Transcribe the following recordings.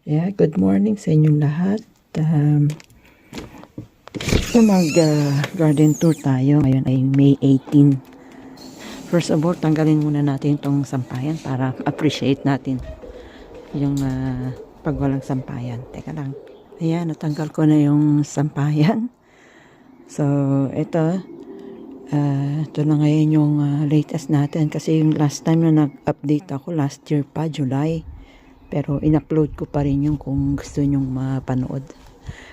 Yeah, good morning sa inyong lahat. Mag-garden tour tayo. Ngayon ay May 18. First of all, tanggalin muna natin itong sampayan para appreciate natin yung pag walang sampayan. Teka lang. Ayan, natanggal ko na yung sampayan. So, ito na ngayon yung latest natin. Kasi yung last time na nag-update ako, last year pa, July. Pero in-upload ko pa rin yung kung gusto nyong mapanood.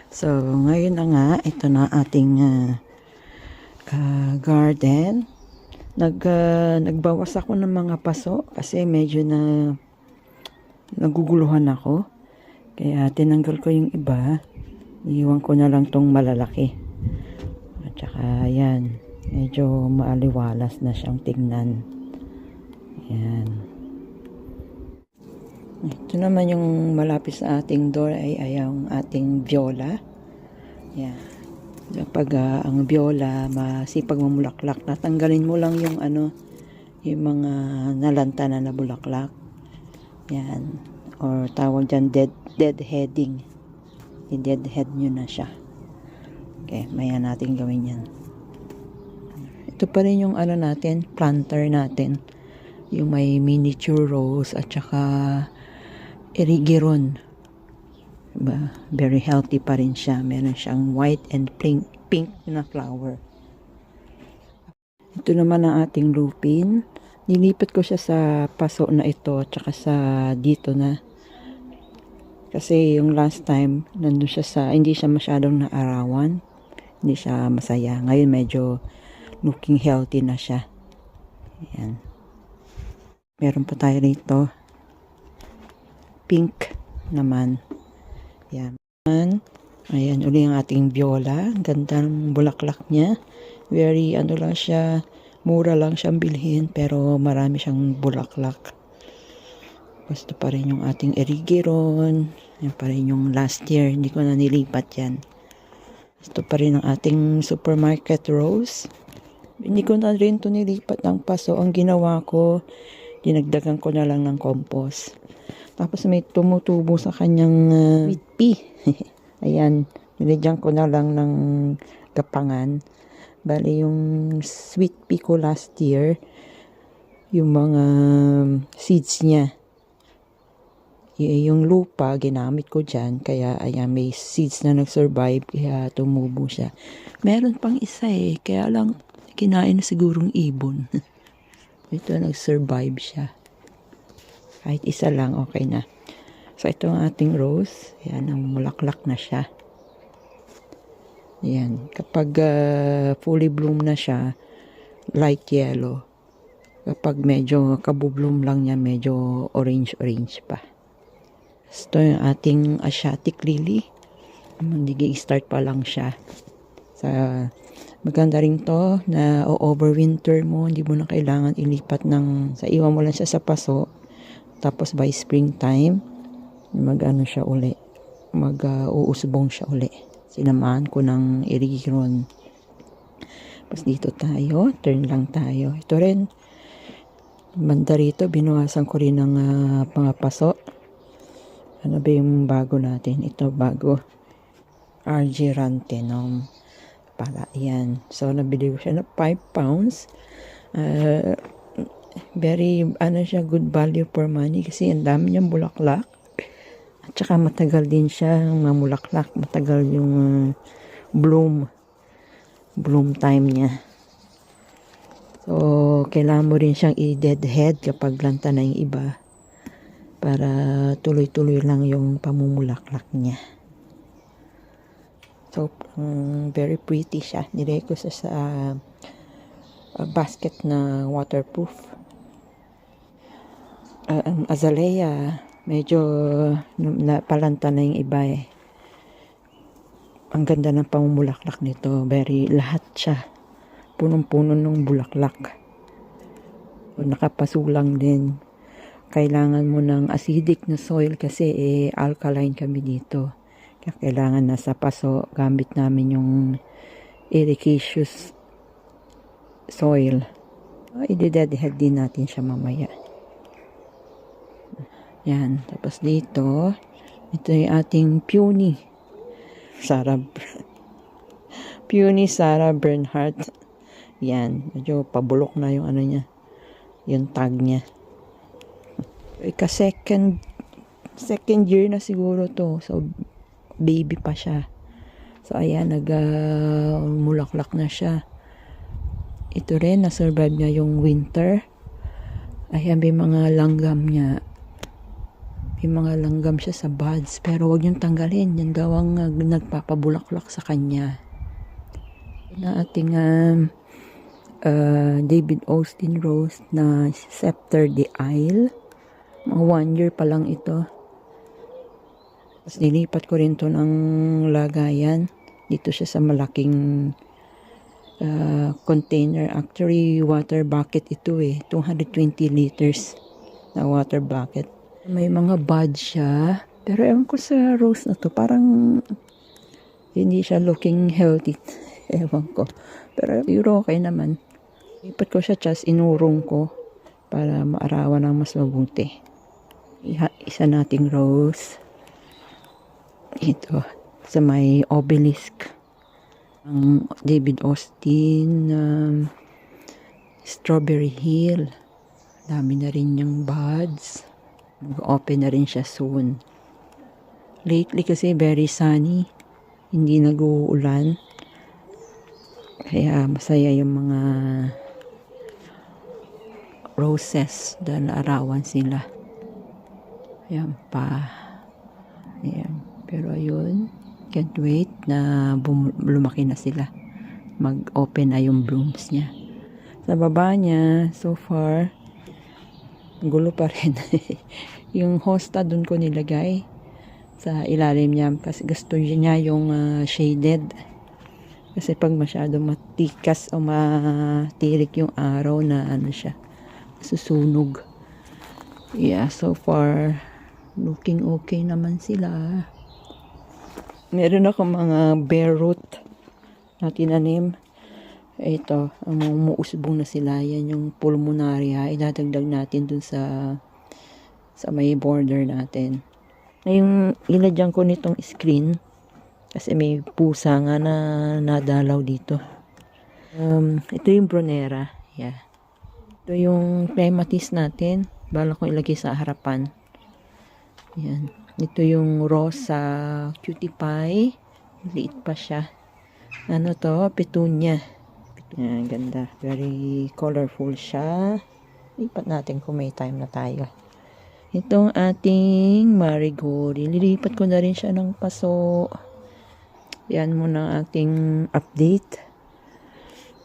So, ngayon na nga, ito na ating garden. Nagbawas ako ng mga paso kasi medyo naguguluhan ako. Kaya tinanggal ko yung iba. Iiwan ko na lang tong malalaki. At saka, ayan, medyo maaliwalas na siyang tignan. Ayan. Ito naman yung malapit sa ating door ay yung ating viola. Yan. Kapag ang viola masipag mamulaklak, natanggalin mo lang yung yung mga nalanta na bulaklak. Yan. Or tawag dyan dead heading. I-dead head nyo na siya. Okay, maya natin gawin yan. Ito pa rin yung natin, planter natin. Yung may miniature rose at saka erigeron. Diba? Very healthy pa rin siya. Meron siyang white and pink na flower. Ito naman ang ating lupin. Nilipat ko siya sa paso na ito at saka sa dito na. Kasi yung last time, nandun siya hindi siya masyadong naarawan. Hindi siya masaya. Ngayon medyo looking healthy na siya. Ayan. Meron pa tayo rito. Pink naman. Yan. Ayan, uli ang ating viola. Ganda ng bulaklak niya. Very, lang siya, mura lang siyang bilhin, pero marami siyang bulaklak. Basta pa rin yung ating erigeron. Yan pa rin yung last year. Hindi ko na nilipat yan. Ito pa rin ang ating supermarket rose. Hindi ko na rin ito nilipat ng paso. Ang ginawa ko, dinagdagan ko na lang ng compost. Tapos may tumutubo sa kanyang sweet pea. Ayan, nilagyan ko na lang ng gapangan. Bali yung sweet pea ko last year, yung mga seeds niya. Yung lupa, ginamit ko dyan. Kaya ayan, may seeds na nag-survive. Kaya tumubo siya. Meron pang isa kaya lang kinain na sigurong ibon. Ito, nag-survive siya. Kahit isa lang, okay na. So, ito ang ating rose. Ayan, mulaklak na siya. Ayan. Kapag fully bloom na siya, light yellow. Kapag medyo kabubloom lang niya, medyo orange-orange pa. Ito yung ating Asiatic lily. Nag-start pa lang siya. Maganda rin to na overwinter mo. Hindi mo na kailangan ilipat iwan mo lang siya sa paso. Tapos by springtime, siya uli. Uusbong siya uli. Sinamahan ko ng erigeron. Tapos dito tayo, turn lang tayo. Ito rin, banda rito, binuhasan ko rin ng mga paso. Ano ba yung bago natin? Ito bago. RG Rantenom. Para yan. So, nabili ko siya na 5 pounds. Very, siya, good value for money kasi ang dami niyang bulaklak. At saka matagal din siya mamulaklak. Matagal yung bloom time niya. So, kailangan mo rin siyang i-deadhead kapag lanta na yung iba para tuloy-tuloy lang yung pamumulaklak niya. So, very pretty siya. Nilagay ko sa basket na waterproof. Ang azalea, medyo napalanta na yung iba Ang ganda ng pamumulaklak nito. Very, lahat siya. Punong-puno ng bulaklak. Nakapasulang din. Kailangan mo ng acidic na soil kasi alkaline kami dito. Kaya kailangan nasa paso. Gamit namin yung ericaceous soil. I-deadhead din natin siya mamaya. Yan. Tapos dito, Ito yung ating Puny Sarah Bernhardt. Yan, medyo pabulok na yung ano niya, yung tag niya. Second year na siguro to. So, baby pa siya. So, ayan, mulaklak na siya. Ito rin, na-survive niya yung winter. Ayan, may mga langgam niya. May mga langgam siya sa buds. Pero wag niyong tanggalin. Yan daw ang nagpapabulaklak sa kanya. Na ating David Austin Rose na Scepter de Isle. Mga 1 year pa lang ito. Tapos nilipat ko rin to ng lagayan. Dito siya sa malaking container. Actually, water bucket ito 220 liters na water bucket. May mga buds siya. Pero ewan ko sa rose na to. Parang hindi siya looking healthy. Ewan ko. Pero siguro okay naman. Lipat ko siya, tas inurong ko para maarawan ng mas mabuti. Isa nating rose. Ito. Sa may obelisk. Ang David Austin Strawberry Hill. Dami na rin yung buds. Mag-open na rin siya soon. Lately kasi very sunny. Hindi nag-uulan. Kaya masaya yung mga roses dahil naarawan sila. Ayan pa. Ayan. Pero ayun, can't wait na lumaki na sila. Mag-open na yung blooms niya. Sa baba niya, so far, gulo pa rin. Yung hosta dun ko nilagay sa ilalim niya kasi gusto niya yung shaded. Kasi pag masyado matikas o matirik yung araw na ano siya, susunog. Yeah, so far, looking okay naman sila. Meron ako mga bare root na tinanim. Ito, ang umuusbong na sila. Yan yung pulmonaria. Idadagdag natin dun sa may border natin. Ngayong ilagyan ko nitong screen kasi may pusa nga na nadalaw dito. Ito yung Brunera. Yeah. Ito yung clematis natin. Bala ko ilagay sa harapan. Yan. Ito yung Rosa Cutie Pie. Liit pa siya. Ano to? Petunia. Yan, ganda. Very colorful siya. Lipat natin kung may time na tayo. Itong ating marigold. Lilipat ko na rin siya ng paso. Yan muna ang ating update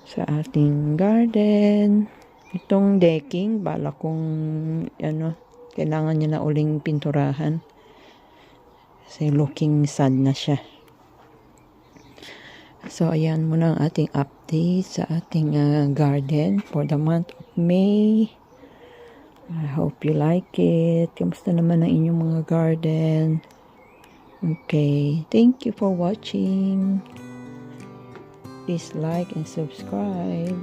sa ating garden. Itong decking, bala kong kailangan niya na uling pinturahan. Kasi looking sad na siya. So, ayan muna ang ating update sa ating garden for the month of May. I hope you like it. Kamusta naman ang inyong mga garden? Okay. Thank you for watching. Please like and subscribe.